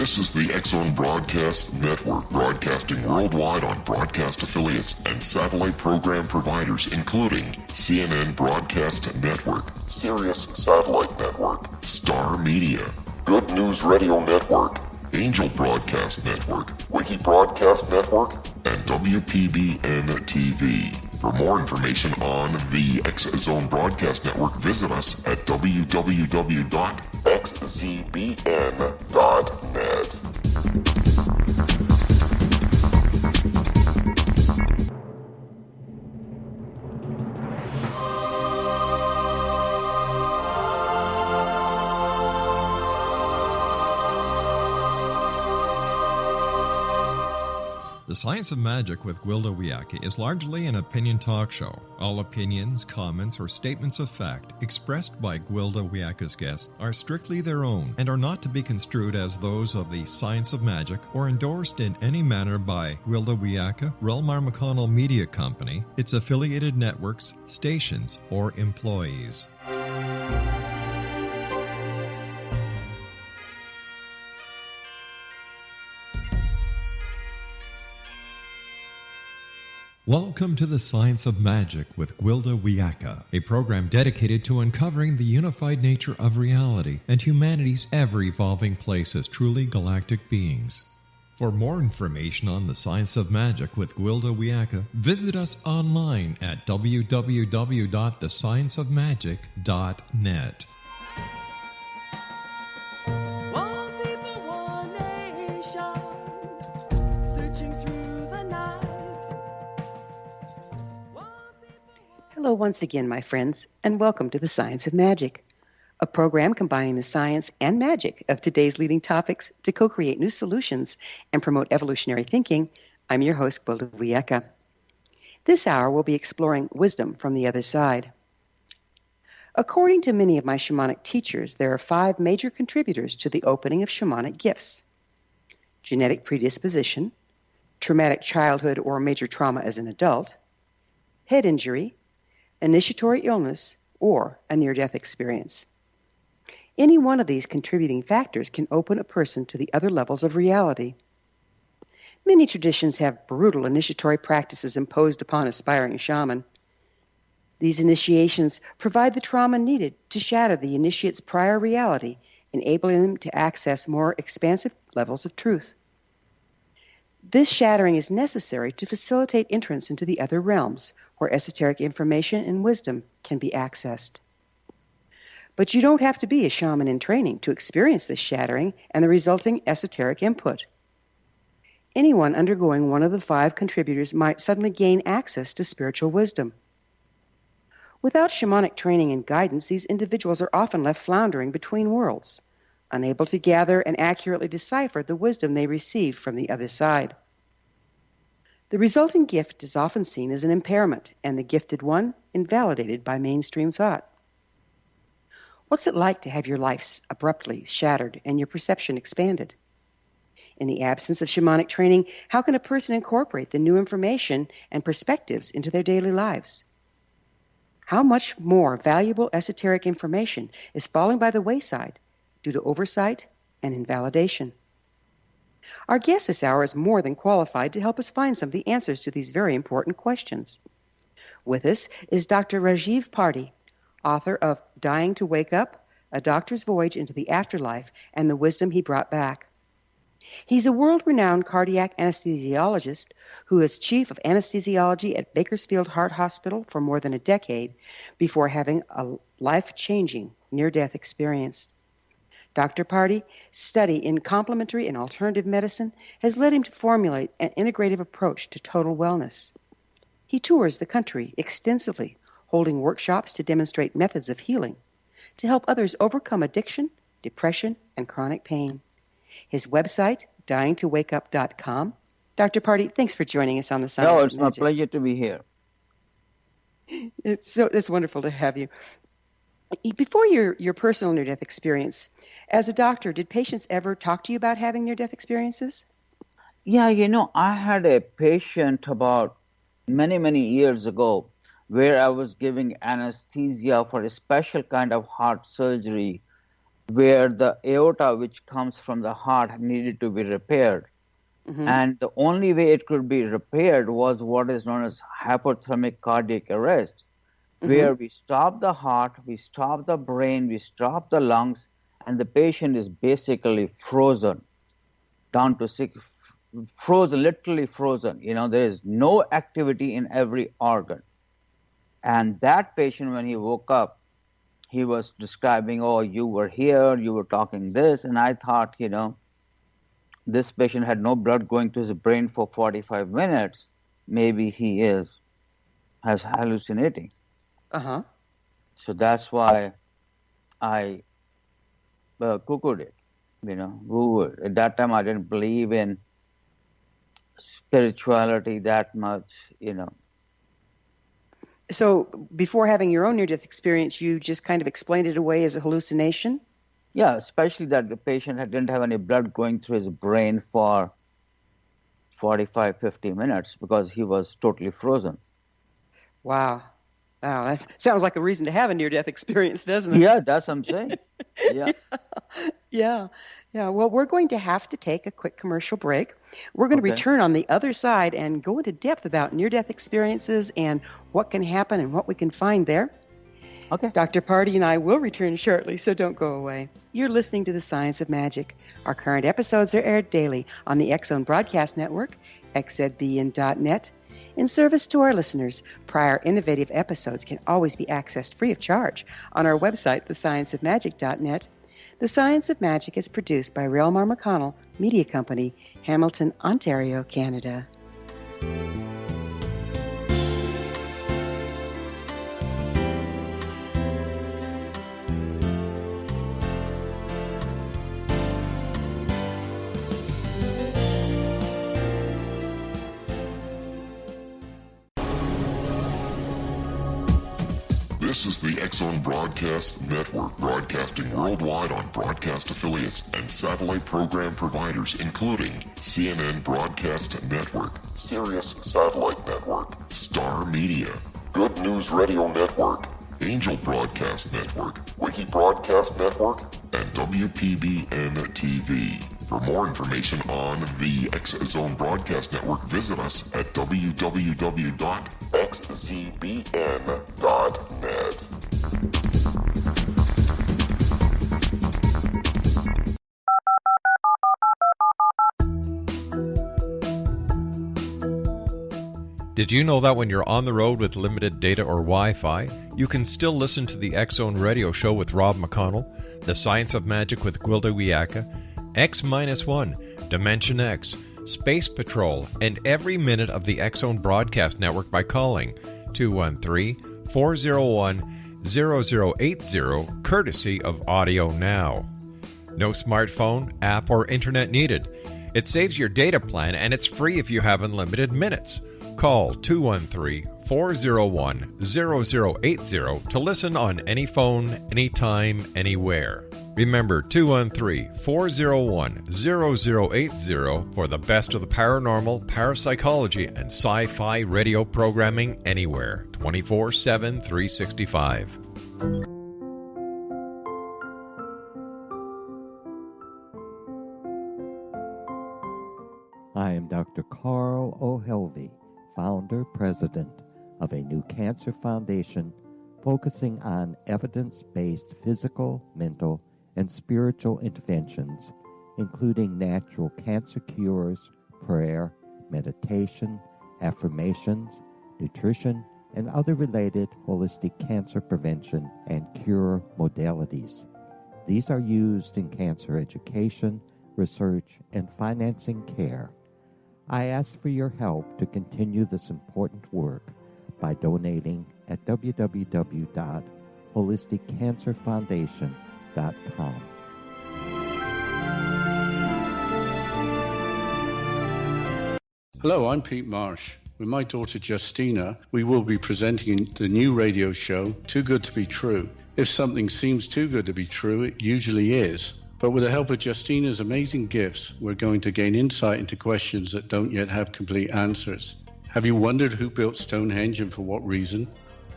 This is the X-Zone Broadcast Network, broadcasting worldwide on broadcast affiliates and satellite program providers, including CNN Broadcast Network, Sirius Satellite Network, Star Media, Good News Radio Network, Angel Broadcast Network, Wiki Broadcast Network, and WPBN TV. For more information on the X-Zone Broadcast Network, visit us at www.xzbn.net. The Science of Magic with Gwilda Wiyaka is largely an opinion talk show. All opinions, comments, or statements of fact expressed by Gwilda Wiyaka's guests are strictly their own and are not to be construed as those of the Science of Magic or endorsed in any manner by Gwilda Wiyaka, Relmar McConnell Media Company, its affiliated networks, stations, or employees. Welcome to the Science of Magic with Gwilda Wiyaka, a program dedicated to uncovering the unified nature of reality and humanity's ever-evolving place as truly galactic beings. For more information on the Science of Magic with Gwilda Wiyaka, visit us online at www.thescienceofmagic.net. Hello once again, my friends, and welcome to the Science of Magic, a program combining the science and magic of today's leading topics to co-create new solutions and promote evolutionary thinking. I'm your host, Gwilda Wiyaka. This hour, we'll be exploring wisdom from the other side. According to many of my shamanic teachers, there are 5 major contributors to the opening of shamanic gifts: genetic predisposition, traumatic childhood or major trauma as an adult, head injury, initiatory illness, or a near-death experience. Any one of these contributing factors can open a person to the other levels of reality. Many traditions have brutal initiatory practices imposed upon aspiring shaman. These initiations provide the trauma needed to shatter the initiate's prior reality, enabling them to access more expansive levels of truth. This shattering is necessary to facilitate entrance into the other realms, where esoteric information and wisdom can be accessed. But you don't have to be a shaman in training to experience this shattering and the resulting esoteric input. Anyone undergoing one of the 5 contributors might suddenly gain access to spiritual wisdom. Without shamanic training and guidance, these individuals are often left floundering between worlds, unable to gather and accurately decipher the wisdom they receive from the other side. The resulting gift is often seen as an impairment, and the gifted one invalidated by mainstream thought. What's it like to have your life abruptly shattered and your perception expanded? In the absence of shamanic training, how can a person incorporate the new information and perspectives into their daily lives? How much more valuable esoteric information is falling by the wayside due to oversight and invalidation? Our guest this hour is more than qualified to help us find some of the answers to these very important questions. With us is Dr. Rajiv Parti, author of Dying to Wake Up, A Doctor's Voyage into the Afterlife and the Wisdom He Brought Back. He's a world-renowned cardiac anesthesiologist who is chief of anesthesiology at Bakersfield Heart Hospital for more than a decade before having a life-changing near-death experience. Dr. Parti's study in complementary and alternative medicine has led him to formulate an integrative approach to total wellness. He tours the country extensively, holding workshops to demonstrate methods of healing to help others overcome addiction, depression, and chronic pain. His website, dyingtowakeup.com. Dr. Parti, thanks for joining us on the Science of Magic. No, it's my pleasure to be here. It's wonderful to have you. Before your personal near-death experience, as a doctor, did patients ever talk to you about having near-death experiences? Yeah, I had a patient about many years ago where I was giving anesthesia for a special kind of heart surgery where the aorta, which comes from the heart, needed to be repaired. And the only way it could be repaired was what is known as hypothermic cardiac arrest, where we stop the heart, we stop the brain, we stop the lungs, and the patient is basically frozen down to frozen, literally frozen. There is no activity in every organ. And that patient, when he woke up, he was describing, oh, you were here, you were talking this. And I thought, this patient had no blood going to his brain for 45 minutes. Maybe he has hallucinating. So that's why I Googled it, Googled. At that time, I didn't believe in spirituality that much, So before having your own near-death experience, you just kind of explained it away as a hallucination? Yeah, especially that the patient didn't have any blood going through his brain for 45, 50 minutes because he was totally frozen. Wow. Wow, that sounds like a reason to have a near-death experience, doesn't it? Yeah, that's what I'm saying. Yeah. Well, we're going to have to take a quick commercial break. We're going to return on the other side and go into depth about near-death experiences and what can happen and what we can find there. Okay. Dr. Parti and I will return shortly, so don't go away. You're listening to The Science of Magic. Our current episodes are aired daily on the X-Zone Broadcast Network, xzbn.net. In service to our listeners, prior innovative episodes can always be accessed free of charge on our website, thescienceofmagic.net. The Science of Magic is produced by Realmar McConnell Media Company, Hamilton, Ontario, Canada. This is the X-Zone Broadcast Network, broadcasting worldwide on broadcast affiliates and satellite program providers, including CNN Broadcast Network, Sirius Satellite Network, Star Media, Good News Radio Network, Angel Broadcast Network, Wiki Broadcast Network, and WPBN TV. For more information on the X-Zone Broadcast Network, visit us at www.xzbn.net. Did you know that when you're on the road with limited data or Wi-Fi, you can still listen to the X-Zone Radio Show with Rob McConnell, The Science of Magic with Gwilda Wiyaka, X-1, Dimension X, Space Patrol, and every minute of the X-Zone Broadcast Network by calling 213-401-0080, courtesy of Audio Now. No smartphone, app, or internet needed. It saves your data plan, and it's free if you have unlimited minutes. Call 213-401-0080 to listen on any phone, anytime, anywhere. Remember 213-401-0080 for the best of the paranormal, parapsychology, and sci-fi radio programming anywhere, 24/7, 365. I am Dr. Carl O'Helvey, founder, president of a new cancer foundation focusing on evidence-based physical, mental, and spiritual interventions, including natural cancer cures, prayer, meditation, affirmations, nutrition, and other related holistic cancer prevention and cure modalities. These are used in cancer education, research, and financing care. I ask for your help to continue this important work by donating at www.holisticcancerfoundation.com. Hello, I'm Pete Marsh. With my daughter Justina, we will be presenting the new radio show, Too Good to Be True. If something seems too good to be true, it usually is. But with the help of Justina's amazing gifts, we're going to gain insight into questions that don't yet have complete answers. Have you wondered who built Stonehenge and for what reason?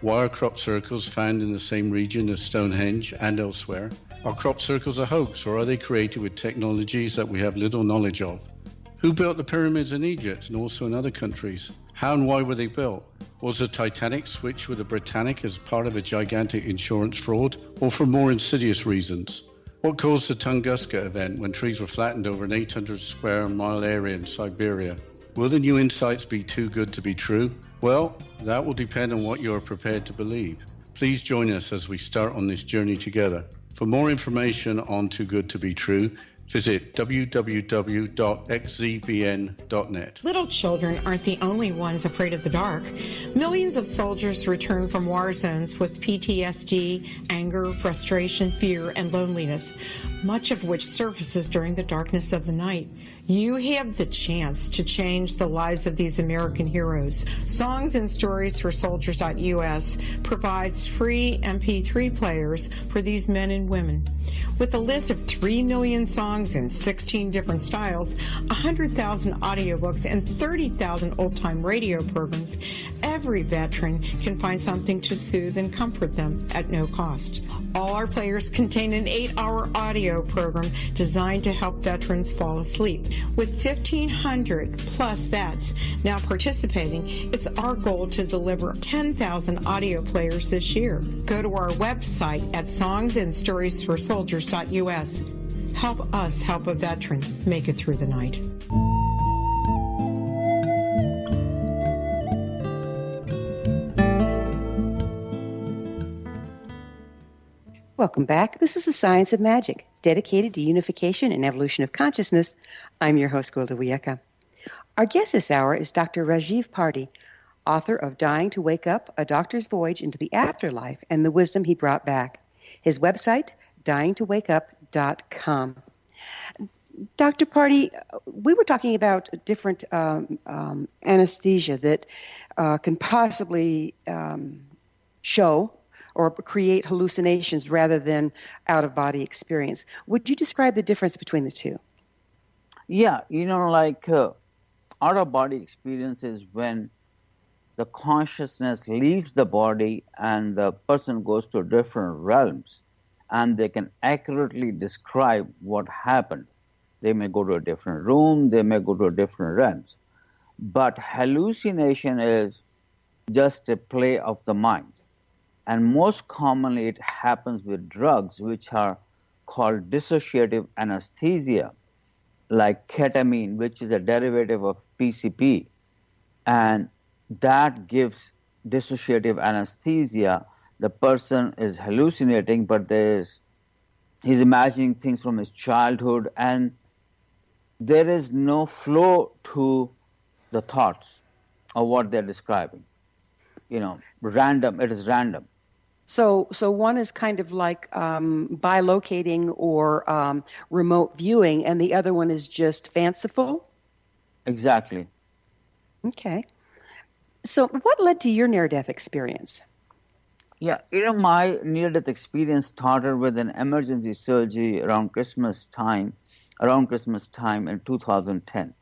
Why are crop circles found in the same region as Stonehenge and elsewhere? Are crop circles a hoax, or are they created with technologies that we have little knowledge of? Who built the pyramids in Egypt and also in other countries? How and why were they built? Was the Titanic switched with the Britannic as part of a gigantic insurance fraud, or for more insidious reasons? What caused the Tunguska event when trees were flattened over an 800 square mile area in Siberia? Will the new insights be too good to be true? Well, that will depend on what you are prepared to believe. Please join us as we start on this journey together. For more information on Too Good to Be True, visit www.xzbn.net. Little children aren't the only ones afraid of the dark. Millions of soldiers return from war zones with PTSD, anger, frustration, fear, and loneliness, much of which surfaces during the darkness of the night. You have the chance to change the lives of these American heroes. Songs and Stories for Soldiers.us provides free MP3 players for these men and women. With a list of 3 million songs in 16 different styles, 100,000 audiobooks, and 30,000 old-time radio programs, every veteran can find something to soothe and comfort them at no cost. All our players contain an 8-hour audio program designed to help veterans fall asleep. With 1,500 plus vets now participating, it's our goal to deliver 10,000 audio players this year. Go to our website at songsandstoriesforsoldiers.us. Help us help a veteran make it through the night. Welcome back. This is The Science of Magic, dedicated to unification and evolution of consciousness. I'm your host, Gwilda Wiyaka. Our guest this hour is Dr. Rajiv Parti, author of Dying to Wake Up, A Doctor's Voyage into the Afterlife and the Wisdom He Brought Back. His website, dyingtowakeup.com. Dr. Parti, we were talking about different anesthesia that can possibly show or create hallucinations rather than out-of-body experience. Would you describe the difference between the two? Yeah, out-of-body experience is when the consciousness leaves the body and the person goes to different realms, and they can accurately describe what happened. They may go to a different room, they may go to different realms. But hallucination is just a play of the mind. And most commonly it happens with drugs which are called dissociative anesthesia, like ketamine, which is a derivative of PCP. And that gives dissociative anesthesia. The person is hallucinating, but he's imagining things from his childhood, and there is no flow to the thoughts of what they're describing. Random. It is random. So one is kind of like bilocating or remote viewing, and the other one is just fanciful? Exactly. Okay. So what led to your near-death experience? Yeah, my near-death experience started with an emergency surgery around Christmas time in 2010.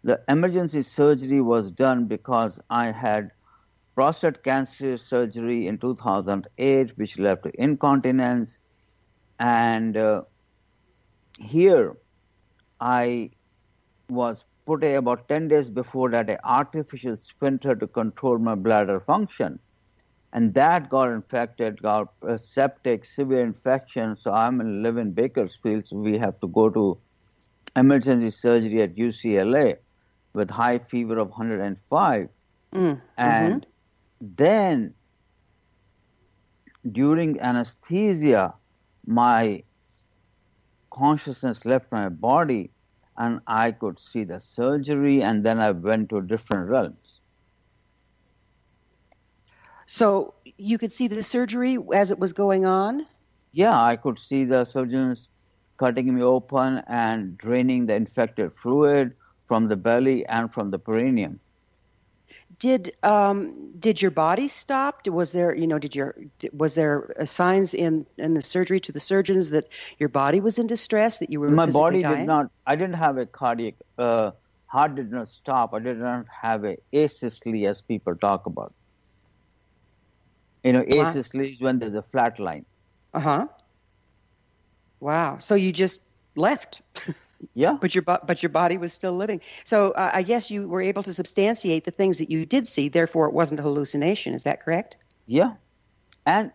The emergency surgery was done because I had prostate cancer surgery in 2008, which led to incontinence. And here I was put about 10 days before that an artificial sphincter to control my bladder function. And that got infected, got septic, severe infection. So I'm live in Bakersfield, so we have to go to emergency surgery at UCLA with high fever of 105. And then during anesthesia, my consciousness left my body and I could see the surgery, and then I went to different realms. So you could see the surgery as it was going on? Yeah, I could see the surgeons cutting me open and draining the infected fluid from the belly and from the perineum. Did your body stop? Was there signs in the surgery to the surgeons that your body was in distress, that you were My physically body dying? did not. I didn't have a cardiac. Heart did not stop. I did not have a asystole as people talk about. Ace Wow. sleeps when there's a flat line. Uh-huh. Wow. So you just left, Yeah, but your body was still living. So I guess you were able to substantiate the things that you did see. Therefore, it wasn't a hallucination. Is that correct? yeah. And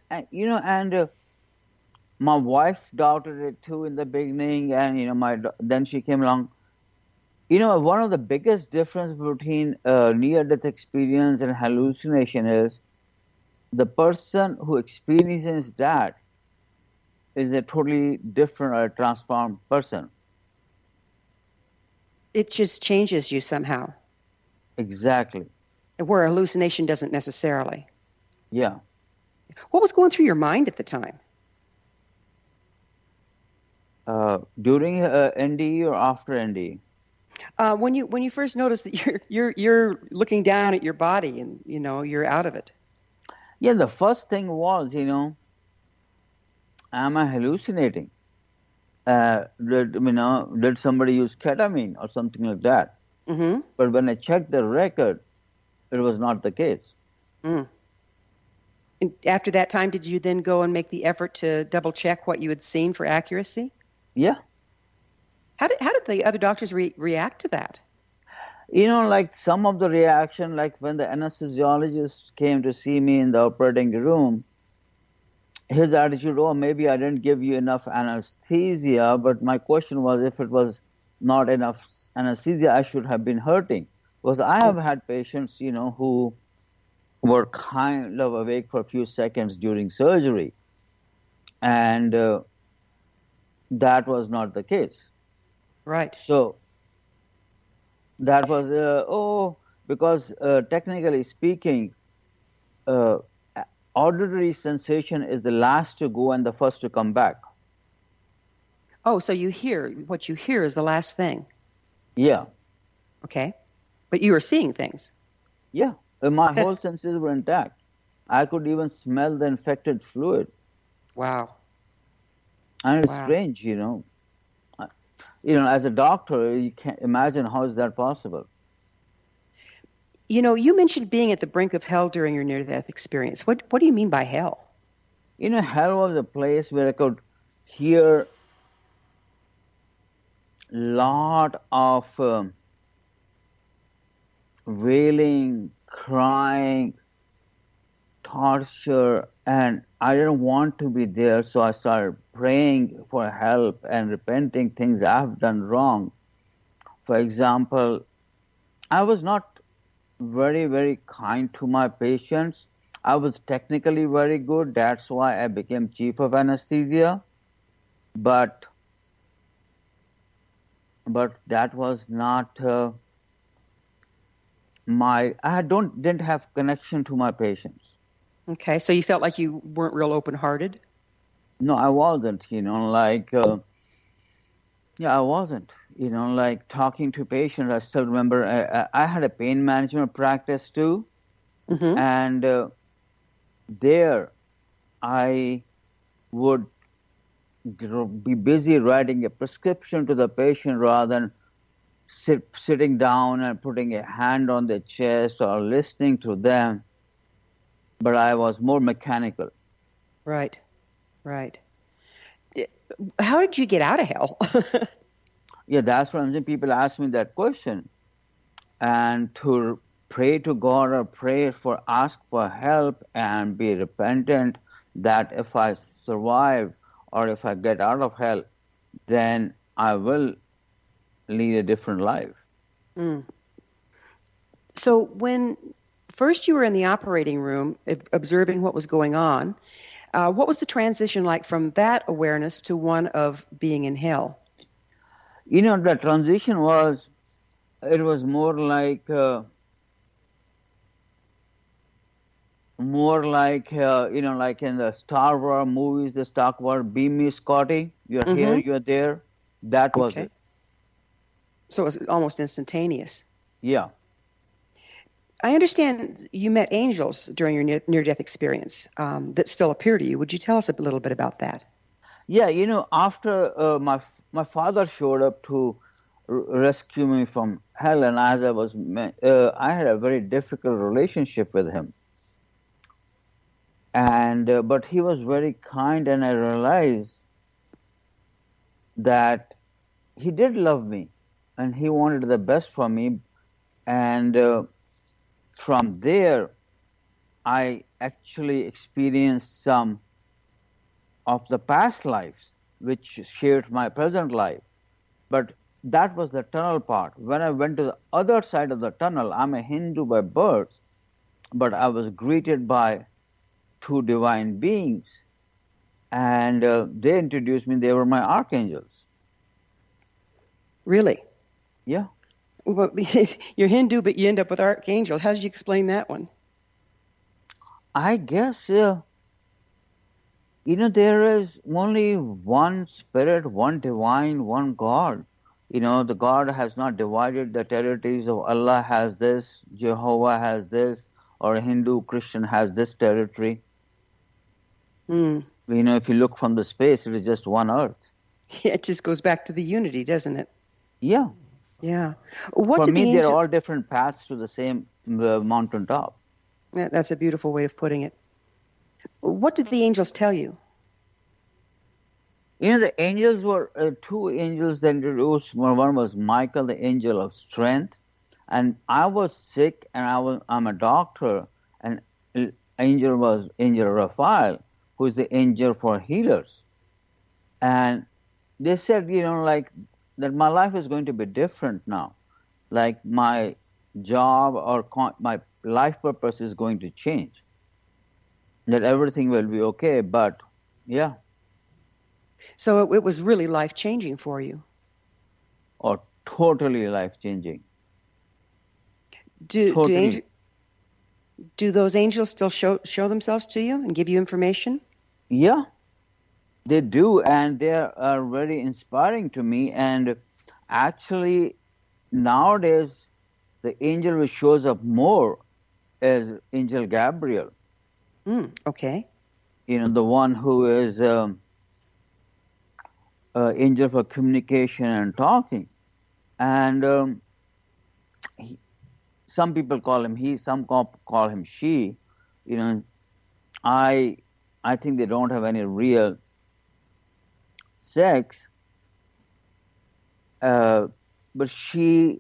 my wife doubted it too in the beginning, and then she came along. One of the biggest difference between near-death experience and hallucination is the person who experiences that is a totally different or transformed person. It just changes you somehow, Exactly. where a hallucination doesn't necessarily. Yeah. What was going through your mind at the time? During NDE or after NDE? When you first noticed that you're looking down at your body and you're out of it. Yeah, the first thing was, am I hallucinating? Did somebody use ketamine or something like that? Mm-hmm. But when I checked the record, it was not the case. Mm. And after that time, did you then go and make the effort to double check what you had seen for accuracy? Yeah. How did the other doctors react to that? Like some of the reaction, like when the anesthesiologist came to see me in the operating room, his attitude, oh, maybe I didn't give you enough anesthesia, but my question was, if it was not enough anesthesia, I should have been hurting. Because I have had patients, who were kind of awake for a few seconds during surgery, and that was not the case. Right. So that was, because technically speaking, auditory sensation is the last to go and the first to come back. Oh, so what you hear is the last thing. Yeah. Okay. But you were seeing things. Yeah. My whole senses were intact. I could even smell the infected fluid. Wow. And it's strange, as a doctor, you can't imagine how is that possible. You mentioned being at the brink of hell during your near-death experience. What do you mean by hell? Hell was a place where I could hear a lot of wailing, crying, torture, and I didn't want to be there, so I started praying for help and repenting things I've done wrong. For example, I was not very, very kind to my patients. I was technically very good. That's why I became chief of anesthesia. But that was not I didn't have connection to my patients. Okay, so you felt like you weren't real open-hearted? No, I wasn't. I wasn't. Like talking to patients. I still remember I had a pain management practice too, Mm-hmm. and there I would be busy writing a prescription to the patient rather than sitting down and putting a hand on their chest or listening to them. But I was more mechanical. Right. How did you get out of hell? Yeah, that's what I'm saying. People ask me that question. And to pray to God or ask for help and be repentant that if I survive or if I get out of hell, then I will lead a different life. Mm. So when first you were in the operating room observing what was going on, what was the transition like from that awareness to one of being in hell? The transition was more like like in the Star Wars movies, they talk about "Be me, Scotty." You're here, you're there. That was it. So it was almost instantaneous. Yeah. I understand you met angels during your near-death experience that still appear to you. Would you tell us a little bit about that? Yeah, after my father showed up to rescue me from hell, and as I had a very difficult relationship with him. And but he was very kind, and I realized that he did love me, and he wanted the best for me. And from there, I actually experienced some of the past lives, which shaped my present life. But that was the tunnel part. When I went to the other side of the tunnel, I'm a Hindu by birth, but I was greeted by two divine beings, and they introduced me. They were my archangels. Really? Yeah. Well, you're Hindu, but you end up with archangels. How did you explain that one? I guess, there is only one spirit, one divine, one God. The God has not divided the territories of Allah has this, Jehovah has this, or a Hindu, Christian has this territory. If you look from the space, it is just one earth. Yeah, it just goes back to the unity, doesn't it? Yeah. Yeah. For me, they're all different paths to the same mountain top. That's a beautiful way of putting it. What did the angels tell you? The angels were two angels that introduced. One was Michael, the angel of strength, and I was sick, and I'm a doctor, and angel was Angel Raphael, who is the angel for healers. And they said, that my life is going to be different now. Like my job or my life purpose is going to change. That everything will be okay, but yeah. So it was really life-changing for you. Oh, totally life-changing. Do those angels still show themselves to you and give you information? Yeah, they do, and they are very inspiring to me. And actually, nowadays, the angel which shows up more is Angel Gabriel. Okay. The one who is angel for communication and talking. And some people call him he, some call him she. I think they don't have any real sex. But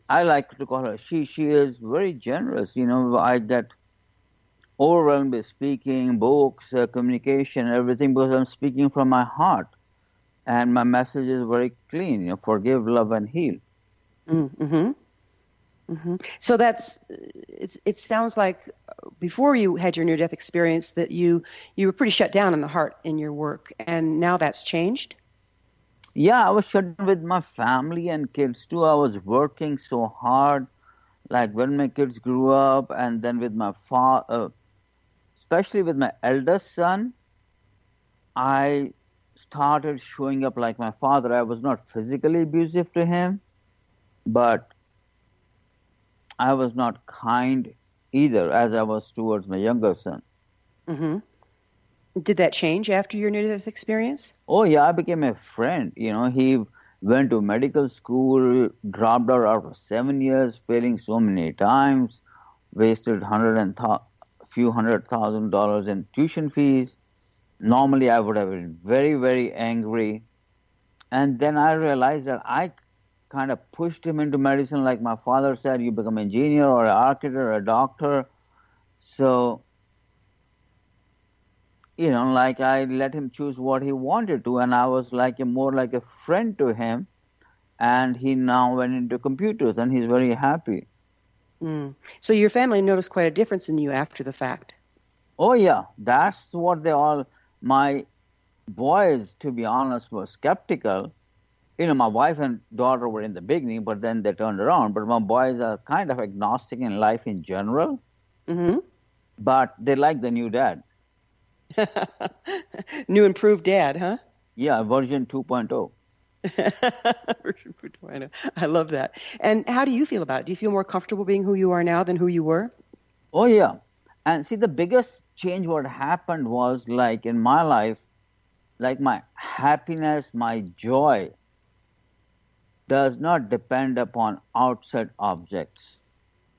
I like to call her she. She is very generous. I get overwhelmed with speaking, books, communication, everything, because I'm speaking from my heart. And my message is very clean, forgive, love, and heal. So it sounds like before you had your near-death experience that you were pretty shut down in the heart in your work, and now that's changed? Yeah, I was shut down with my family and kids too. I was working so hard, like when my kids grew up, and then with my father, especially with my eldest son, I started showing up like my father. I was not physically abusive to him, but I was not kind either, as I was towards my younger son. Did that change after your near-death experience? Oh, yeah, I became a friend. He went to medical school, dropped out after 7 years, failing so many times, wasted few $100,000 in tuition fees. Normally, I would have been very, very angry. And then I realized that I kind of pushed him into medicine. Like my father said, you become an engineer or an architect or a doctor. So, I let him choose what he wanted to. And I was more like a friend to him. And he now went into computers and he's very happy. So your family noticed quite a difference in you after the fact. Oh, yeah. That's what my boys, to be honest, were skeptical. My wife and daughter were in the beginning, but then they turned around. But my boys are kind of agnostic in life in general. But they like the new dad. New improved dad, huh? Yeah, version 2.0. Version 2.0. I love that. And how do you feel about it? Do you feel more comfortable being who you are now than who you were? Oh, yeah. And see, the biggest change what happened was in my life, my happiness, my joy does not depend upon outside objects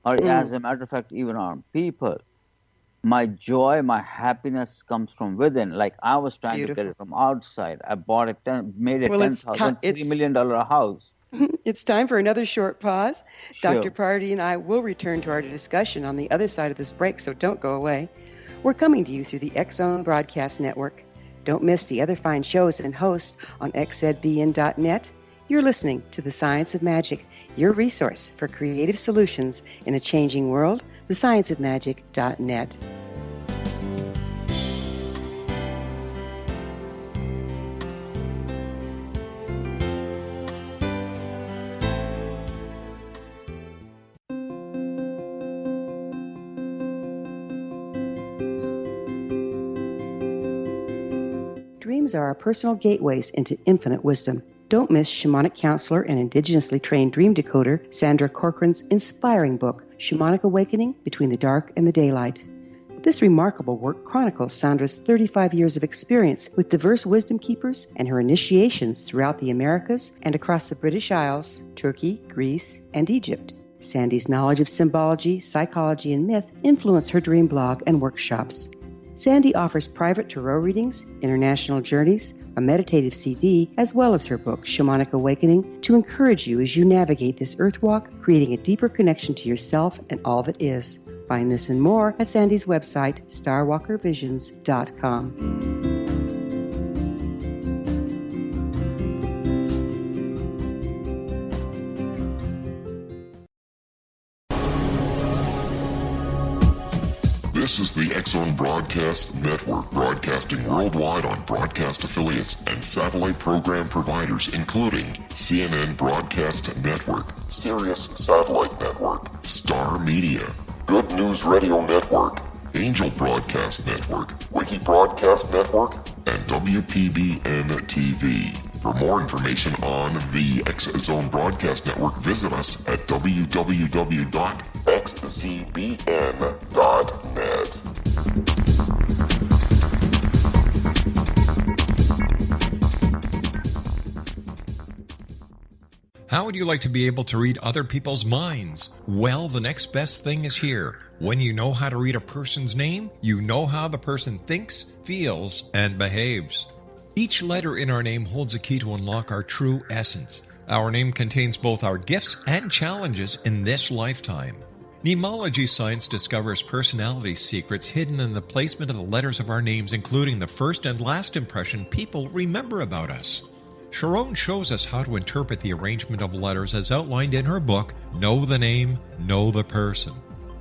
or as a matter of fact, even on people. my joy, my happiness comes from within. Like I was trying to get it from outside. I bought it, made a $3 million house. It's time for another short pause. Sure. Dr. Parti and I will return to our discussion on the other side of this break, so don't go away. We're coming to you through the X-Zone Broadcast Network. Don't miss the other fine shows and hosts on xzbn.net. You're listening to The Science of Magic, your resource for creative solutions in a changing world, thescienceofmagic.net. Dreams are our personal gateways into infinite wisdom. Don't miss shamanic counselor and indigenously trained dream decoder Sandra Corcoran's inspiring book, Shamanic Awakening Between the Dark and the Daylight. This remarkable work chronicles Sandra's 35 years of experience with diverse wisdom keepers and her initiations throughout the Americas and across the British Isles, Turkey, Greece, and Egypt. Sandy's knowledge of symbology, psychology, and myth influence her dream blog and workshops. Sandy offers private tarot readings, international journeys, a meditative CD, as well as her book, Shamanic Awakening, to encourage you as you navigate this earth walk, creating a deeper connection to yourself and all that is. Find this and more at Sandy's website, starwalkervisions.com. This is the X-Zone Broadcast Network, broadcasting worldwide on broadcast affiliates and satellite program providers, including CNN Broadcast Network, Sirius Satellite Network, Star Media, Good News Radio Network, Angel Broadcast Network, Wiki Broadcast Network, and WPBN TV. For more information on the X-Zone Broadcast Network, visit us at www.xzbn.net. How would you like to be able to read other people's minds? Well, the next best thing is here. When you know how to read a person's name, you know how the person thinks, feels, and behaves. Each letter in our name holds a key to unlock our true essence. Our name contains both our gifts and challenges in this lifetime. Mnemology science discovers personality secrets hidden in the placement of the letters of our names, including the first and last impression people remember about us. Sharon shows us how to interpret the arrangement of letters as outlined in her book, Know the Name, Know the Person.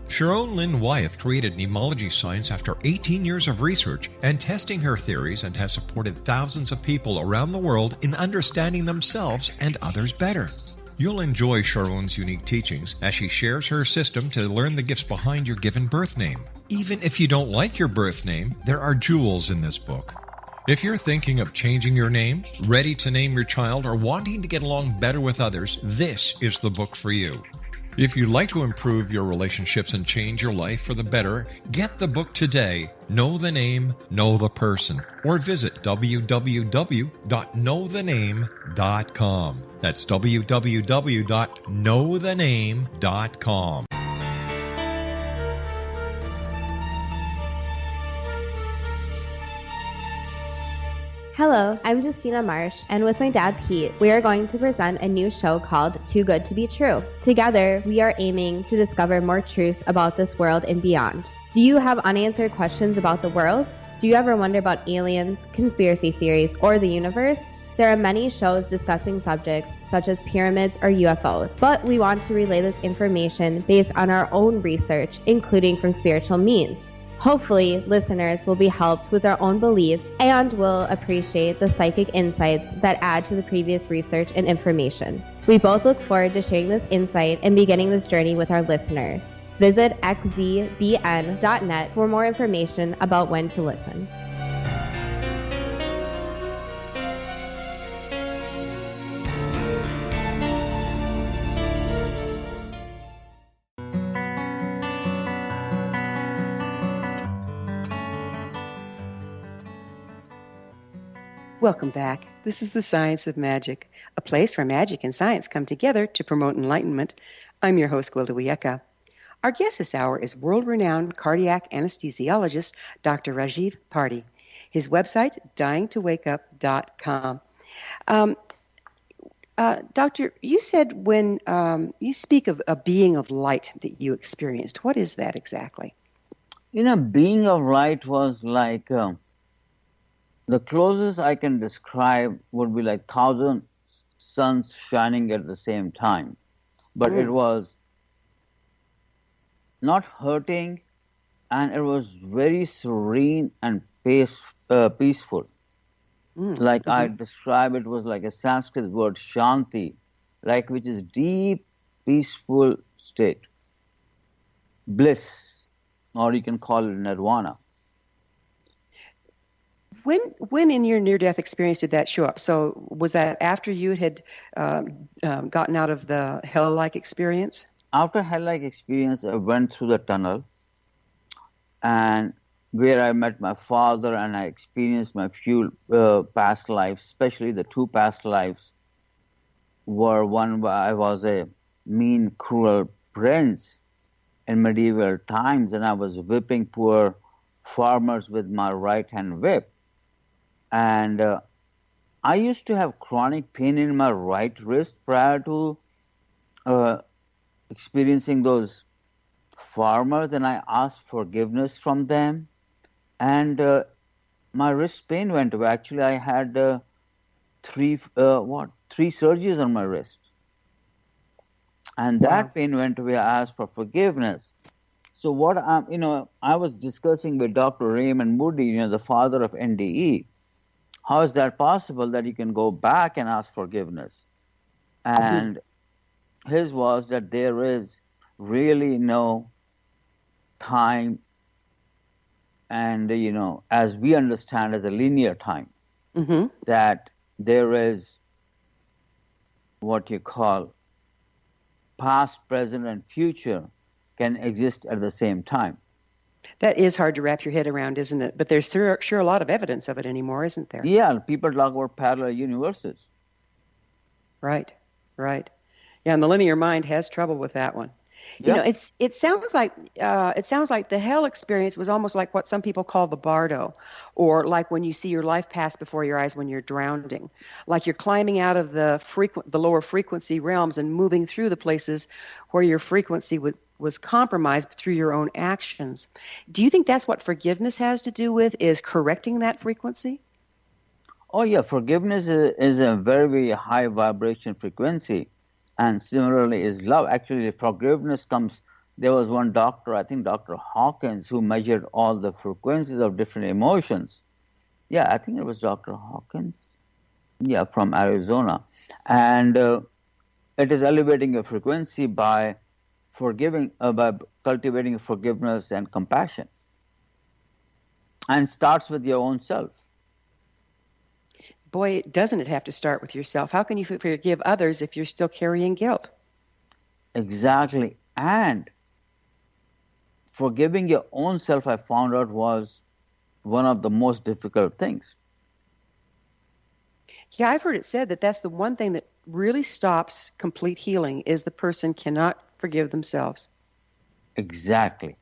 Sharon Lynn Wyeth created mnemology science after 18 years of research and testing her theories, and has supported thousands of people around the world in understanding themselves and others better. You'll enjoy Sharon's unique teachings as she shares her system to learn the gifts behind your given birth name. Even if you don't like your birth name, there are jewels in this book. If you're thinking of changing your name, ready to name your child, or wanting to get along better with others, this is the book for you. If you'd like to improve your relationships and change your life for the better, get the book today, Know the Name, Know the Person, or visit www.knowthename.com. That's www.knowthename.com. Hello, I'm Justina Marsh, and with my dad Pete, we are going to present a new show called Too Good to Be True. Together, we are aiming to discover more truths about this world and beyond. Do you have unanswered questions about the world? Do you ever wonder about aliens, conspiracy theories, or the universe? There are many shows discussing subjects such as pyramids or UFOs, but we want to relay this information based on our own research, including from spiritual means. Hopefully, listeners will be helped with their own beliefs and will appreciate the psychic insights that add to the previous research and information. We both look forward to sharing this insight and beginning this journey with our listeners. Visit xzbn.net for more information about when to listen. Welcome back. This is The Science of Magic, a place where magic and science come together to promote enlightenment. I'm your host, Gwilda Wiyaka. Our guest this hour is world-renowned cardiac anesthesiologist Dr. Rajiv Parti. His website, dyingtowakeup.com. Doctor, you said when you speak of a being of light that you experienced, what is that exactly? Being of light was like the closest I can describe would be like 1,000 suns shining at the same time. But it was not hurting, and it was very serene and peaceful. Like I describe it was like a Sanskrit word shanti, like which is deep, peaceful state, bliss, or you can call it nirvana. When in your near-death experience did that show up? So was that after you had gotten out of the hell-like experience? After hell-like experience, I went through the tunnel, and where I met my father, and I experienced my few past lives, especially the two past lives were one where I was a mean, cruel prince in medieval times, and I was whipping poor farmers with my right-hand whip. And I used to have chronic pain in my right wrist prior to experiencing those farmers, and I asked forgiveness from them. And my wrist pain went away. Actually, I had three surgeries on my wrist. And that pain went away. I asked for forgiveness. So what I was discussing with Dr. Raymond Moody, the father of NDE. How is that possible that you can go back and ask forgiveness? And his was that there is really no time, and as we understand as a linear time, that there is what you call past, present, and future can exist at the same time. That is hard to wrap your head around, isn't it? But there's sure a lot of evidence of it anymore, isn't there? Yeah, people talk about parallel universes. Right. Yeah, and the linear mind has trouble with that one. Yeah. It sounds like the hell experience was almost like what some people call the bardo, or like when you see your life pass before your eyes when you're drowning, like you're climbing out of the lower frequency realms and moving through the places where your frequency was compromised through your own actions. Do you think that's what forgiveness has to do with, is correcting that frequency? Oh yeah, forgiveness is a very, very high vibration frequency. And similarly is love. Actually, forgiveness comes, there was one doctor, I think Dr. Hawkins, who measured all the frequencies of different emotions. Yeah, I think it was Dr. Hawkins. Yeah, from Arizona. And it is elevating your frequency by by cultivating forgiveness and compassion. And starts with your own self. Boy, doesn't it have to start with yourself? How can you forgive others if you're still carrying guilt? Exactly. And forgiving your own self, I found out, was one of the most difficult things. Yeah, I've heard it said that that's the one thing that really stops complete healing, is the person cannot forgive themselves. Exactly.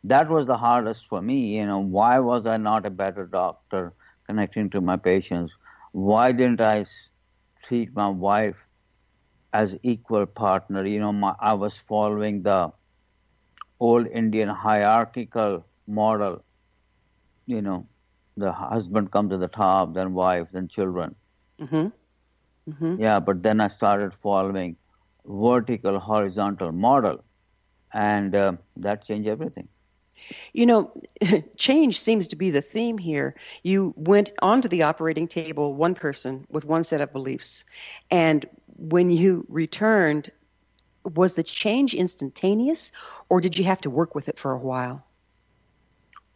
That was the hardest for me. Why was I not a better doctor connecting to my patients? Why didn't I treat my wife as equal partner? I was following the old Indian hierarchical model. The husband comes to the top, then wife, then children. Yeah, but then I started following vertical, horizontal model, and that changed everything. Change seems to be the theme here. You went onto the operating table, one person with one set of beliefs, and when you returned, was the change instantaneous, or did you have to work with it for a while?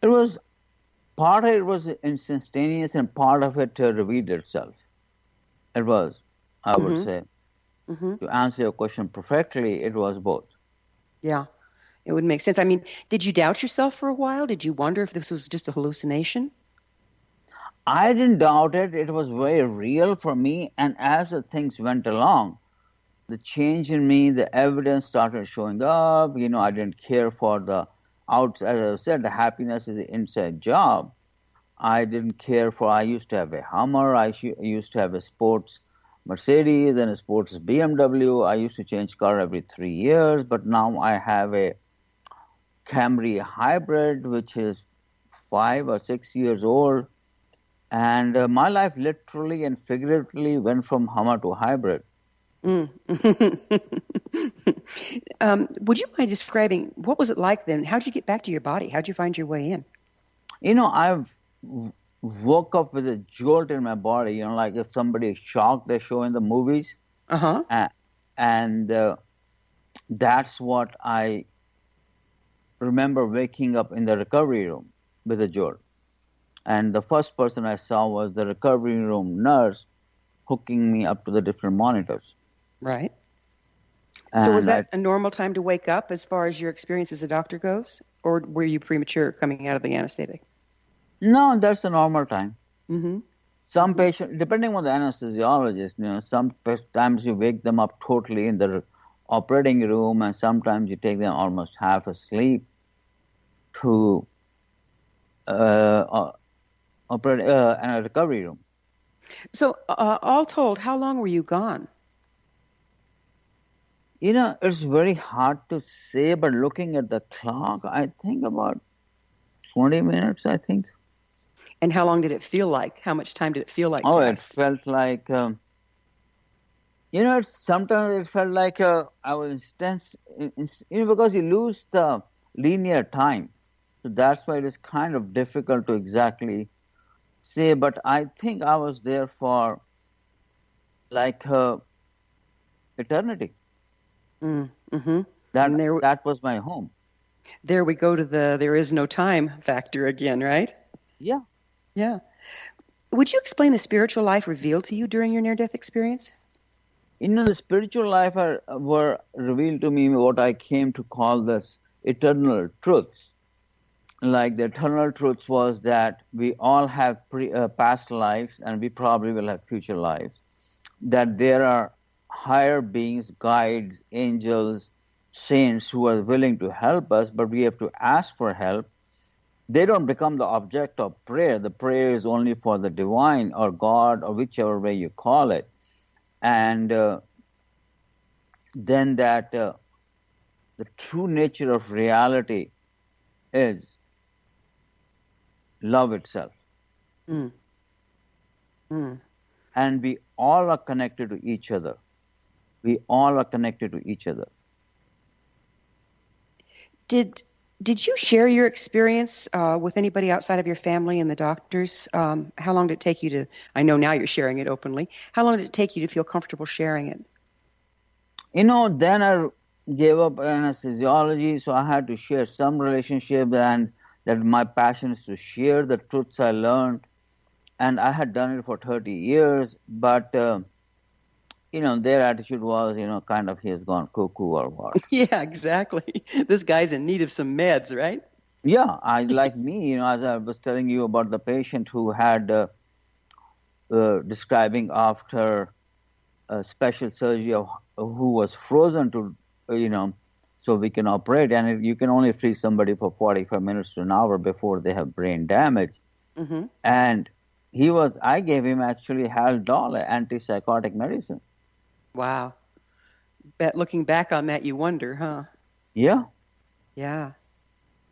It was, part of it was instantaneous, and part of it revealed itself. It was, I would say, to answer your question perfectly, it was both. Yeah. It would make sense. I mean, did you doubt yourself for a while? Did you wonder if this was just a hallucination? I didn't doubt it. It was very real for me. And as the things went along, the change in me, the evidence started showing up. I didn't care for the outside. As I said, the happiness is an inside job. I didn't care for, I used to have a Hummer, I used to have a sports Mercedes and a sports BMW. I used to change car every 3 years, but now I have a Camry hybrid, which is 5 or 6 years old. And my life literally and figuratively went from Hummer to hybrid. Would you mind describing, what was it like then? How'd you get back to your body? How'd you find your way in? I've woke up with a jolt in my body, like if somebody is shocked, they show in the movies. And that's what I remember, waking up in the recovery room with a jolt. And the first person I saw was the recovery room nurse hooking me up to the different monitors. Right. So was that a normal time to wake up as far as your experience as a doctor goes? Or were you premature coming out of the anesthetic? No, that's the normal time. Some patients, depending on the anesthesiologist, sometimes you wake them up totally in the operating room, and sometimes you take them almost half asleep to operate in a recovery room. So all told, how long were you gone? It's very hard to say, but looking at the clock, I think about 20 minutes, I think. And how long did it feel like? How much time did it feel like? Oh, passed? It felt like, sometimes it felt like I was intense, because you lose the linear time. So that's why it is kind of difficult to exactly say, but I think I was there for like eternity. That was my home. There we go to the there is no time factor again, right? Yeah. Yeah. Would you explain the spiritual life revealed to you during your near-death experience? The spiritual life were revealed to me what I came to call this eternal truths. Like the eternal truths was that we all have past lives, and we probably will have future lives. That there are higher beings, guides, angels, saints who are willing to help us, but we have to ask for help. They don't become the object of prayer. The prayer is only for the divine or God or whichever way you call it. And then that the true nature of reality is love itself. And we all are connected to each other. We all are connected to each other. Did you share your experience with anybody outside of your family and the doctors? How long did it take you to, I know now you're sharing it openly, how long did it take you to feel comfortable sharing it? Then I gave up anesthesiology, so I had to share some relationship, and that my passion is to share the truths I learned. And I had done it for 30 years, but their attitude was, kind of, he has gone cuckoo or what. Yeah, exactly. This guy's in need of some meds, right? Yeah, like me, as I was telling you about the patient who had describing after a special surgery who was frozen to, so we can operate. And you can only freeze somebody for 45 minutes to an hour before they have brain damage. And I gave him actually Haldol, antipsychotic medicine. Wow. Looking back on that, you wonder, huh? Yeah. Yeah.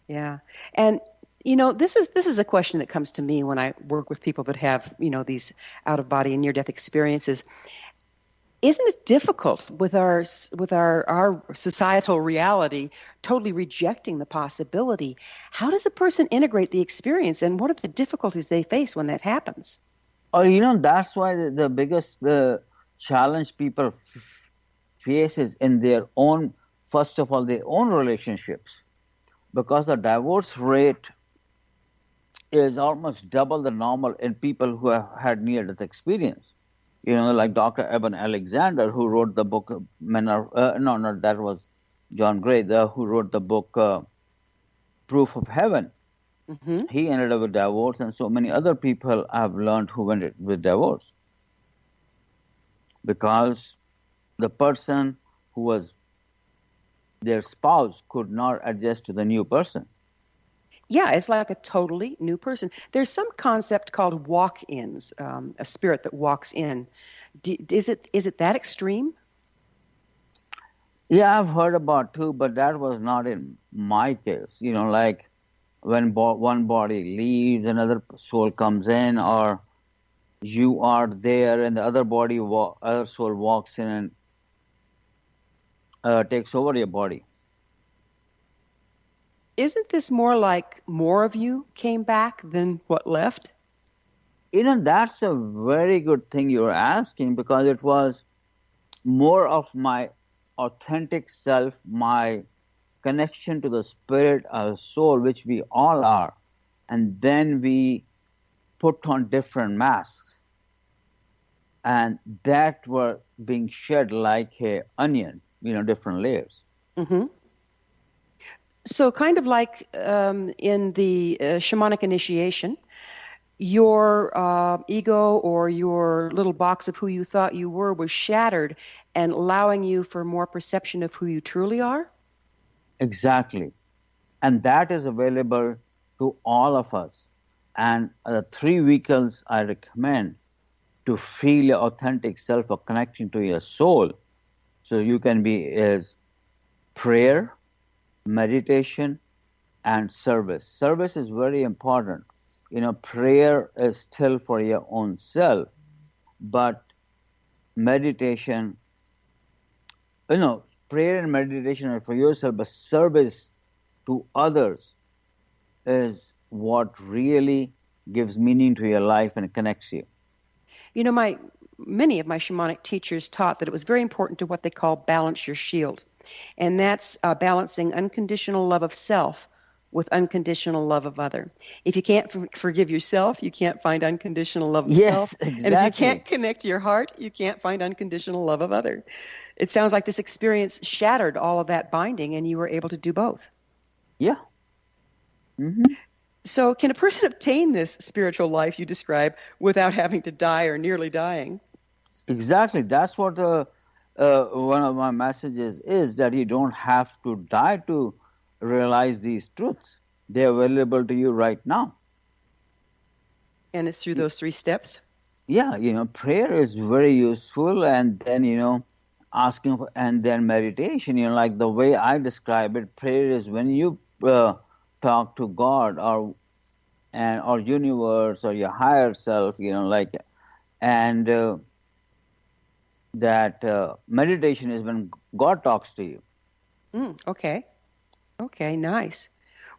Yeah. And, this is a question that comes to me when I work with people that have, these out-of-body and near-death experiences. Isn't it difficult with our societal reality totally rejecting the possibility? How does a person integrate the experience, and what are the difficulties they face when that happens? Oh, that's why the biggest challenge people face is in their own, first of all, their own relationships, because the divorce rate is almost double the normal in people who have had near-death experience. Like Dr. Eben Alexander, who wrote the book, that was John Gray, who wrote the book Proof of Heaven. He ended up with divorce, and so many other people I've learned who went with divorce. Because the person who was their spouse could not adjust to the new person. Yeah, it's like a totally new person. There's some concept called walk-ins, a spirit that walks in. Is it that extreme? Yeah, I've heard about too, but that was not in my case. Like when one body leaves, another soul comes in, or you are there and the other body, other soul walks in and takes over your body. Isn't this more like more of you came back than what left? That's a very good thing you're asking, because it was more of my authentic self, my connection to the spirit or soul, which we all are. And then we put on different masks. And that were being shed like an onion, different layers. Mm-hmm. So kind of like in the shamanic initiation, your ego or your little box of who you thought you were was shattered and allowing you for more perception of who you truly are? Exactly. And that is available to all of us. And the 3 vehicles I recommend to feel your authentic self or connecting to your soul, so you can be, is prayer, meditation, and service. Service is very important. Prayer is still for your own self, but meditation, prayer and meditation are for yourself, but service to others is what really gives meaning to your life and connects you. Many of my shamanic teachers taught that it was very important to what they call balance your shield. And that's balancing unconditional love of self with unconditional love of other. If you can't forgive yourself, you can't find unconditional love of self. Exactly. And if you can't connect your heart, you can't find unconditional love of other. It sounds like this experience shattered all of that binding, and you were able to do both. Yeah. Mm-hmm. So can a person obtain this spiritual life you describe without having to die or nearly dying? Exactly. That's what one of my messages is, that you don't have to die to realize these truths. They're available to you right now. And it's through those 3 steps? Yeah, prayer is very useful, and then, asking for, and then meditation, like the way I describe it, prayer is when you talk to God or universe or your higher self, and that meditation is when God talks to you. Okay, nice.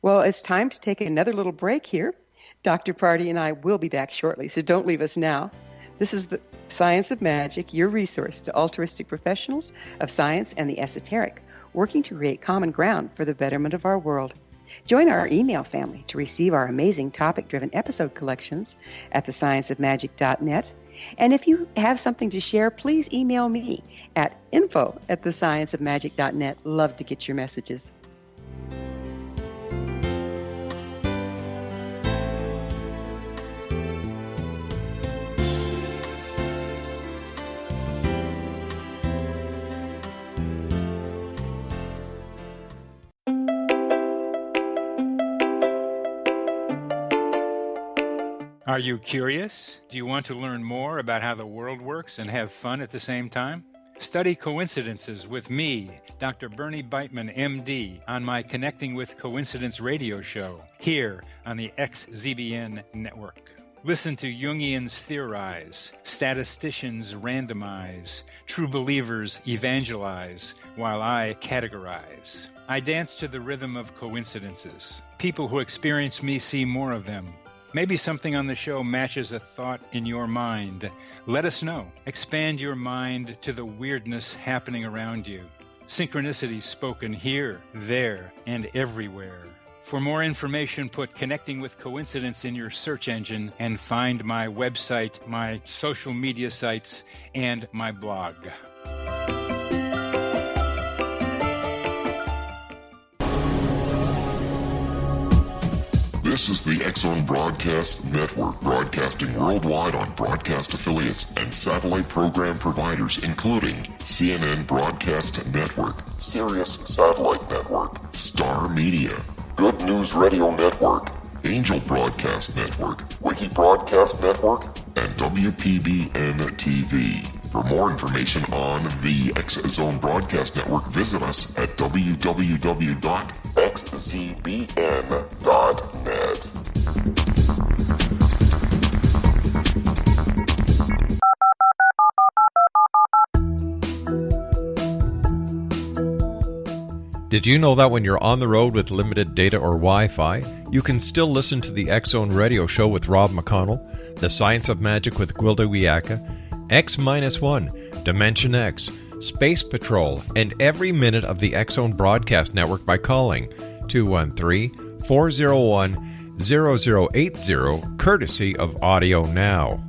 Well, it's time to take another little break here. Dr. Parti and I will be back shortly, so don't leave us now. This is the Science of Magic, your resource to altruistic professionals of science and the esoteric, working to create common ground for the betterment of our world. Join our email family to receive our amazing topic-driven episode collections at thescienceofmagic.net. And if you have something to share, please email me at info@thescienceofmagic.net. Love to get your messages. Are you curious? Do you want to learn more about how the world works and have fun at the same time? Study coincidences with me, Dr. Bernie Beitman, MD, on my Connecting with Coincidence radio show, here on the XZBN network. Listen to Jungians theorize, statisticians randomize, true believers evangelize, while I categorize. I dance to the rhythm of coincidences. People who experience me see more of them. Maybe something on the show matches a thought in your mind. Let us know. Expand your mind to the weirdness happening around you. Synchronicity spoken here, there, and everywhere. For more information, put Connecting with Coincidence in your search engine and find my website, my social media sites, and my blog. This is the X-Zone Broadcast Network, broadcasting worldwide on broadcast affiliates and satellite program providers, including CNN Broadcast Network, Sirius Satellite Network, Star Media, Good News Radio Network, Angel Broadcast Network, Wiki Broadcast Network, and WPBN TV. For more information on the X-Zone Broadcast Network, visit us at www.xzbn.net. Did you know that when you're on the road with limited data or Wi-Fi, you can still listen to the X-Zone Radio Show with Rob McConnell, The Science of Magic with Gwilda Wiyaka, X-1, Dimension X, Space Patrol, and every minute of the X-Zone Broadcast Network by calling 213-401-0080, courtesy of Audio Now.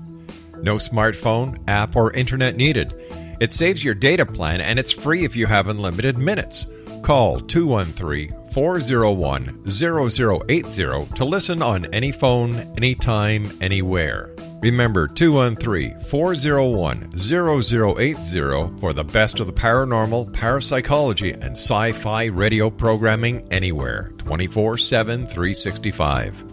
No smartphone, app, or internet needed. It saves your data plan, and it's free if you have unlimited minutes. Call 213-401-0080 to listen on any phone, anytime, anywhere. Remember, 213-401-0080 for the best of the paranormal, parapsychology, and sci-fi radio programming anywhere, 24/7, 365.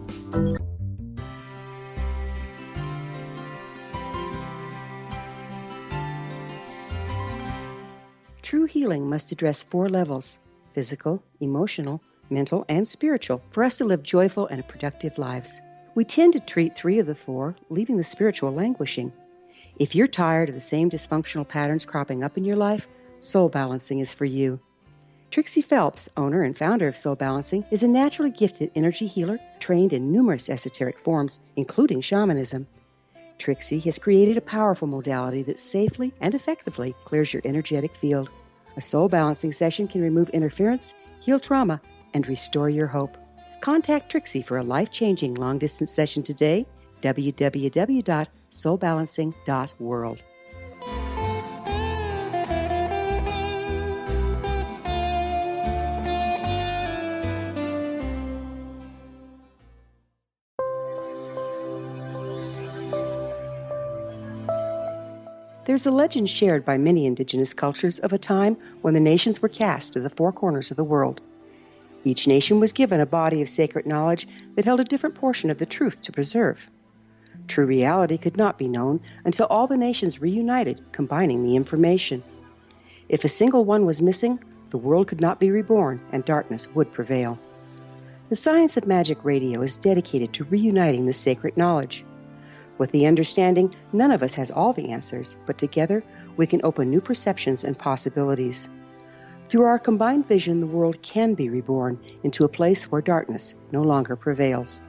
True healing must address 4 levels: physical, emotional, mental, and spiritual, for us to live joyful and productive lives. We tend to treat 3 of the 4, leaving the spiritual languishing. If you're tired of the same dysfunctional patterns cropping up in your life, Soul Balancing is for you. Trixie Phelps, owner and founder of Soul Balancing, is a naturally gifted energy healer trained in numerous esoteric forms, including shamanism. Trixie has created a powerful modality that safely and effectively clears your energetic field. A Soul Balancing session can remove interference, heal trauma, and restore your hope. Contact Trixie for a life-changing long-distance session today, www.soulbalancing.world. There's a legend shared by many indigenous cultures of a time when the nations were cast to the 4 corners of the world. Each nation was given a body of sacred knowledge that held a different portion of the truth to preserve. True reality could not be known until all the nations reunited, combining the information. If a single one was missing, the world could not be reborn and darkness would prevail. The Science of Magic Radio is dedicated to reuniting the sacred knowledge. With the understanding, none of us has all the answers, but together we can open new perceptions and possibilities. Through our combined vision, the world can be reborn into a place where darkness no longer prevails.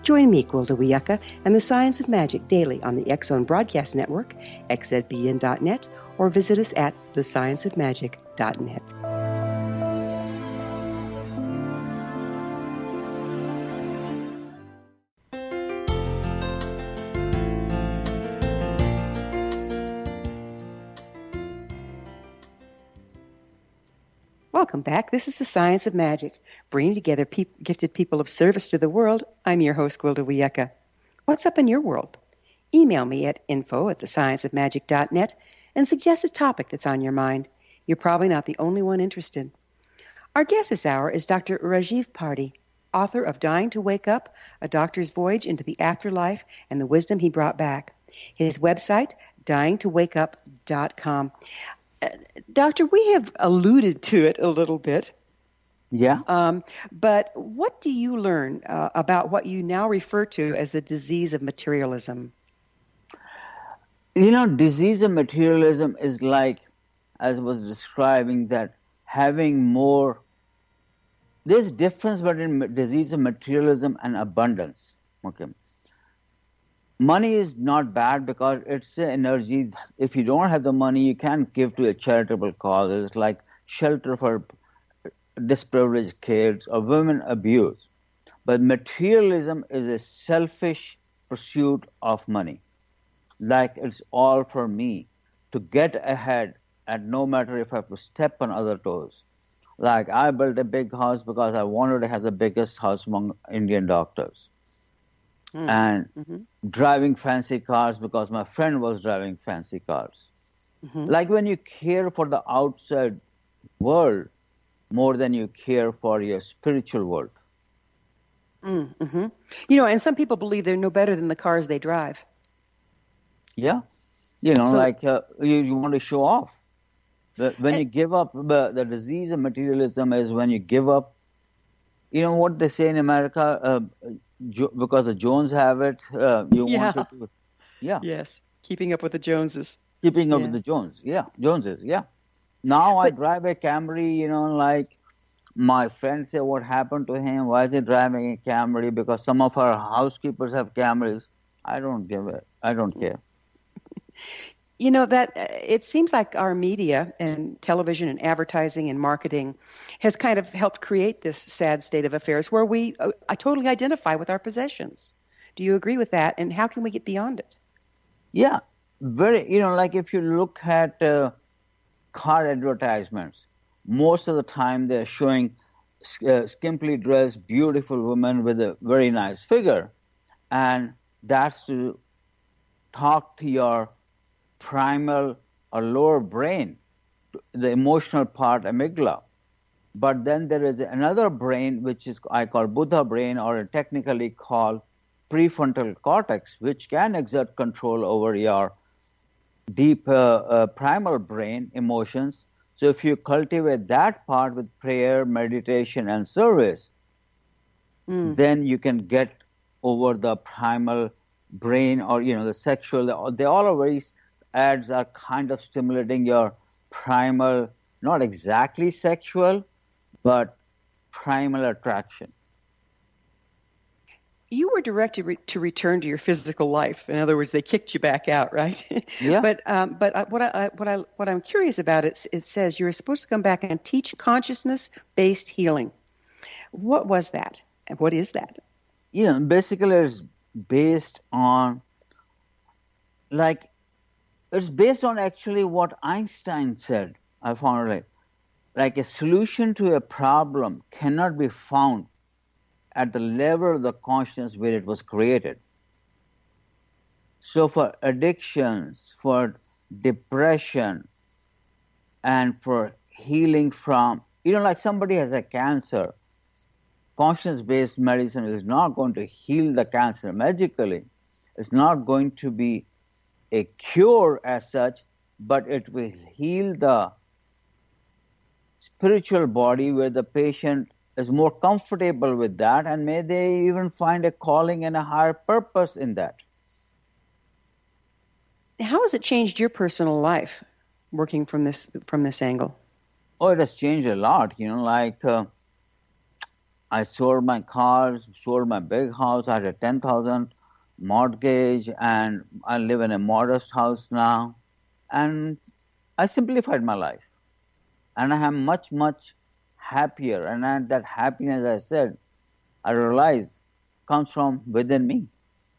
Join me, Gwilda Wiyaka, and the Science of Magic daily on the X-Zone Broadcast Network, xzbn.net, or visit us at thescienceofmagic.net. Welcome back. This is the Science of Magic, bringing together gifted people of service to the world. I'm your host, Gwilda Wiyaka. What's up in your world? Email me at info@thescienceofmagic.net and suggest a topic that's on your mind. You're probably not the only one interested. Our guest this hour is Dr. Rajiv Parti, author of Dying to Wake Up, A Doctor's Voyage into the Afterlife and the Wisdom He Brought Back. His website, dyingtowakeup.com. Doctor, we have alluded to it a little bit. Yeah. But what do you learn about what you now refer to as the disease of materialism? Disease of materialism is like, as I was describing, that having more. There's a difference between disease of materialism and abundance. Okay. Money is not bad because it's the energy. If you don't have the money, you can't give to a charitable cause. It's like shelter for disprivileged kids or women abused. But materialism is a selfish pursuit of money. Like it's all for me to get ahead, and no matter if I have to step on other toes. Like I built a big house because I wanted to have the biggest house among Indian doctors. and driving fancy cars because my friend was driving fancy cars. Like when you care for the outside world more than you care for your spiritual world. You know, and some people believe they're no better than the cars they drive. Yeah. You know, you want to show off. When you give up, the disease of materialism is when you give up. You know what they say in America, because the Jones have it, you want to. Yeah. Yes. Keeping up with the Joneses. Keeping up with the Joneses. Yeah. Now I drive a Camry, you know, like my friends say, what happened to him? Why is he driving a Camry? Because some of our housekeepers have Camrys. I don't give it. I don't care. You know, that it seems like our media and television and advertising and marketing has kind of helped create this sad state of affairs where we totally identify with our possessions. Do you agree with that? And how can we get beyond it? Yeah, very, you know, like if you look at car advertisements, most of the time they're showing skimpily dressed, beautiful women with a very nice figure. And that's to talk to your primal or lower brain, the emotional part, amygdala. But then there is another brain, which is I call Buddha brain, or technically called prefrontal cortex, which can exert control over your deep primal brain emotions. So if you cultivate that part with prayer, meditation, and service, then you can get over the primal brain, or, you know, the sexual. They all are very ads are kind of stimulating your primal, not exactly sexual, but primal attraction. You were directed to return to your physical life. In other words, they kicked you back out, right? Yeah. But what I'm curious about, it says you're supposed to come back and teach consciousness-based healing. What was that? And what is that? Yeah, basically it's based on, it's based on actually what Einstein said. I found it like a solution to a problem cannot be found at the level of the consciousness where it was created. So for addictions, for depression, and for healing from, you know, like somebody has a cancer, consciousness-based medicine is not going to heal the cancer magically. It's not going to be a cure as such, but it will heal the spiritual body where the patient is more comfortable with that, and may they even find a calling and a higher purpose in that. How has it changed your personal life working from this angle? Oh, it has changed a lot. You know, like I sold my cars, sold my big house. I had a 10,000 mortgage, and I live in a modest house now. And I simplified my life, and I am much, much happier. And that happiness, I said, I realize comes from within me.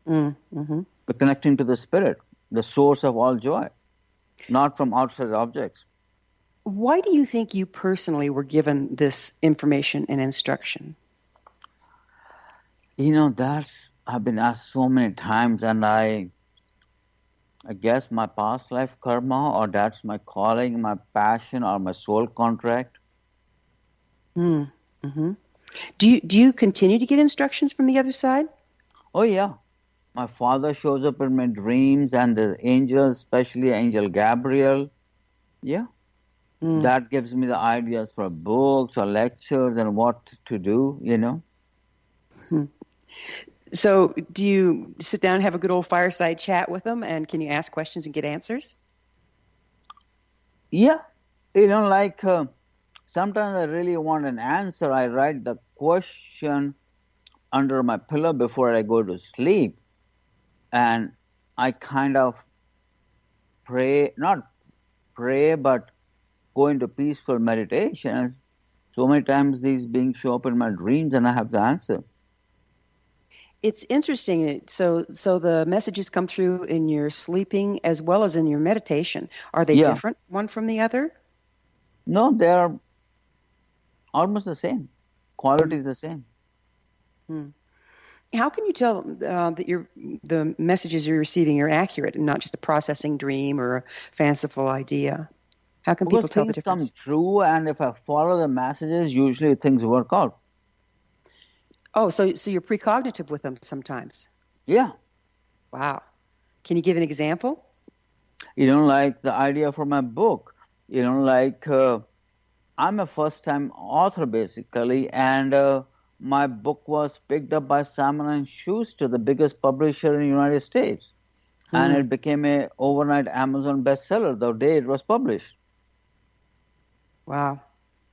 The connecting to the spirit, the source of all joy, not from outside objects. Why do you think you personally were given this information and instruction? You know, I've been asked so many times, and I guess my past life karma, or that's my calling, my passion, or my soul contract. Do you continue to get instructions from the other side? Oh, yeah. My father shows up in my dreams, and the angels, especially Angel Gabriel. Yeah. That gives me the ideas for books or lectures and what to do, you know. So do you sit down and have a good old fireside chat with them, and can you ask questions and get answers? Yeah. You know, like sometimes I really want an answer. I write the question under my pillow before I go to sleep. And I kind of pray, not pray, but go into peaceful meditation. And so many times these beings show up in my dreams, and I have the answer. It's interesting. So the messages come through in your sleeping as well as in your meditation. Are they different one from the other? No, they are almost the same. Quality is the same. How can you tell that the messages you're receiving are accurate and not just a processing dream or a fanciful idea? How can people tell the difference? Things come true, and if I follow the messages, usually things work out. Oh, so you're precognitive with them sometimes? Yeah. Wow. Can you give an example? Like the idea for my book. I'm a first-time author, basically, and my book was picked up by Simon & Schuster, the biggest publisher in the United States. And it became an overnight Amazon bestseller the day it was published. Wow.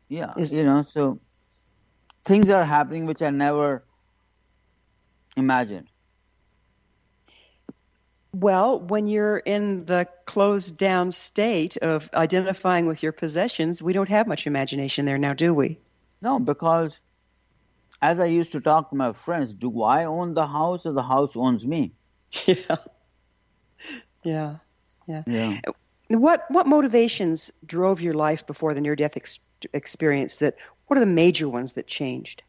Yeah, so things are happening which I never imagined. Well, when you're in the closed down state of identifying with your possessions, we don't have much imagination there now, do we? No, because as I used to talk to my friends, do I own the house or the house owns me? Yeah. What motivations drove your life before the near-death experience? What are the major ones that changed?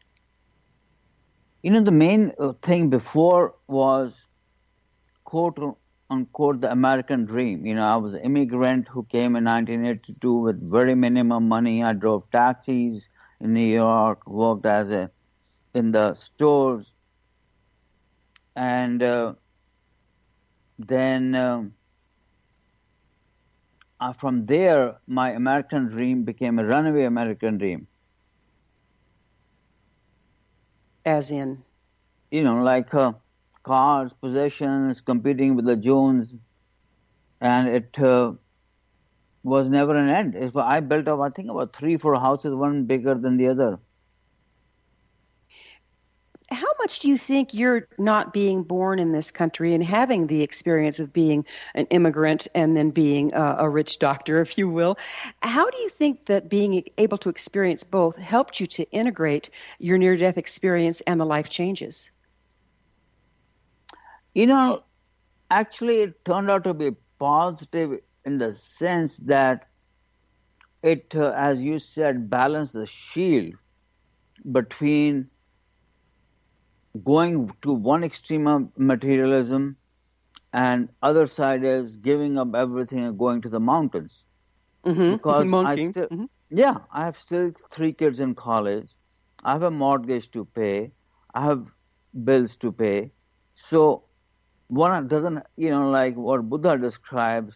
The main thing before was, quote unquote, the American dream. I was an immigrant who came in 1982 with very minimum money. I drove taxis in New York, worked in the stores, and then from there, my American dream became a runaway American dream. As in? Like cars, possessions, competing with the Jones, and it was never an end. I built up, I think, about 3-4 houses, one bigger than the other. How much do you think you're not being born in this country and having the experience of being an immigrant and then being a rich doctor, if you will? How do you think that being able to experience both helped you to integrate your near-death experience and the life changes? Actually, it turned out to be positive in the sense that it, as you said, balanced the shield between going to one extreme of materialism and other side is giving up everything and going to the mountains. Because I have still 3 kids in college. I have a mortgage to pay. I have bills to pay. So one doesn't, like what Buddha describes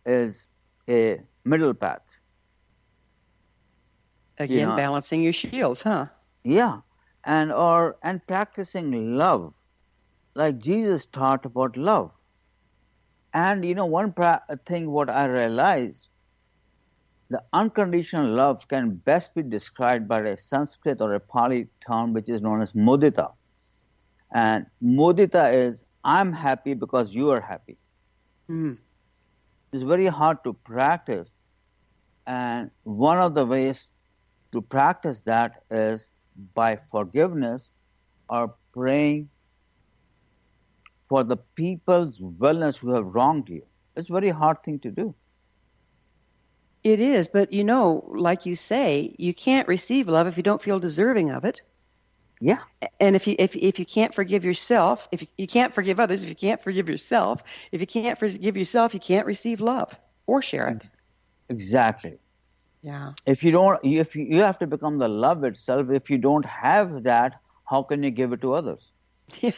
is a middle path. Again, balancing your shields, huh? Yeah. And practicing love, like Jesus taught about love. And one thing what I realized, the unconditional love can best be described by a Sanskrit or a Pali term which is known as mudita. And mudita is, I'm happy because you are happy. It's very hard to practice. And one of the ways to practice that is by forgiveness or praying for the people's wellness who have wronged you. It's a very hard thing to do. It is, but like you say, you can't receive love if you don't feel deserving of it. Yeah. And if you can't forgive yourself, if you can't forgive others, if you can't forgive yourself, if you can't forgive yourself, you can't receive love or share it. Exactly. Yeah. If you have to become the love itself. If you don't have that, how can you give it to others? Yeah.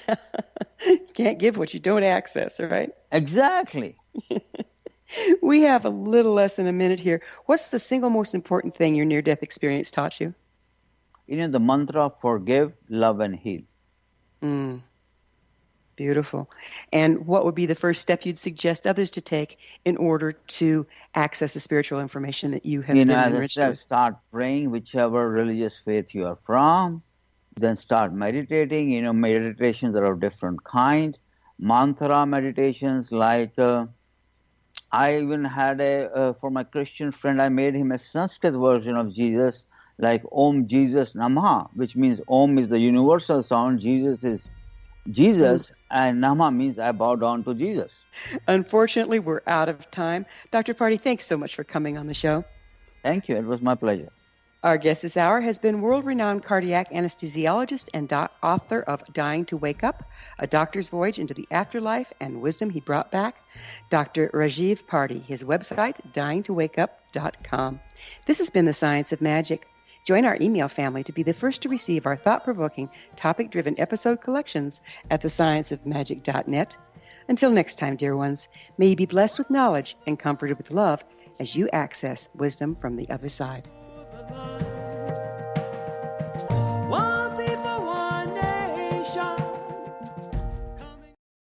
You can't give what you don't access, right? Exactly. We have a little less than a minute here. What's the single most important thing your near-death experience taught you? The mantra, forgive, love, and heal. Beautiful. And what would be the first step you'd suggest others to take in order to access the spiritual information that you have been enriched with? Start praying, whichever religious faith you are from. Then start meditating. Meditations are of different kind. Mantra meditations, like I even had for my Christian friend, I made him a Sanskrit version of Jesus, like Om Jesus Namah, which means Om is the universal sound, Jesus is Jesus, and Nama means I bow down to Jesus. Unfortunately, we're out of time. Dr. Parti, thanks so much for coming on the show. Thank you. It was my pleasure. Our guest this hour has been world-renowned cardiac anesthesiologist and author of Dying to Wake Up, A Doctor's Voyage into the Afterlife and Wisdom He Brought Back, Dr. Rajiv Parti. His website, dyingtowakeup.com. This has been The Science of Magic. Join our email family to be the first to receive our thought-provoking, topic-driven episode collections at thescienceofmagic.net. Until next time, dear ones, may you be blessed with knowledge and comforted with love as you access wisdom from the other side.